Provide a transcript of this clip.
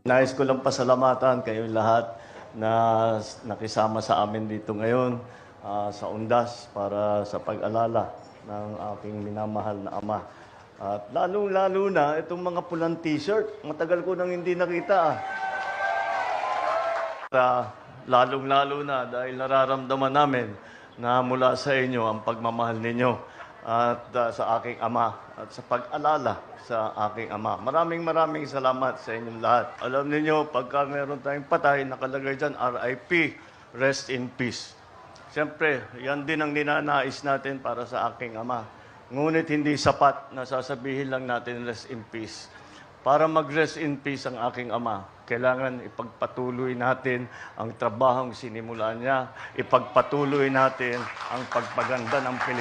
Nais ko lang pasalamatan kayong lahat na nakisama sa amin dito ngayon sa Undas para sa pag-alala ng aking minamahal na ama. At lalong-lalo na itong mga pulang t-shirt. Matagal ko nang hindi nakita. Lalong-lalo na dahil nararamdaman namin na mula sa inyo ang pagmamahal ninyo at sa aking ama at sa pag-alala sa aking ama. Maraming salamat sa inyong lahat. Alam niyo, pagka meron tayong patay, nakalagay dyan, RIP, rest in peace. Siyempre, yan din ang ninanais natin para sa aking ama. Ngunit hindi sapat na sasabihin lang natin rest in peace. Para mag-rest in peace ang aking ama, kailangan ipagpatuloy natin ang trabahong sinimulan niya, ipagpatuloy natin ang pagpaganda ng Pilipinas.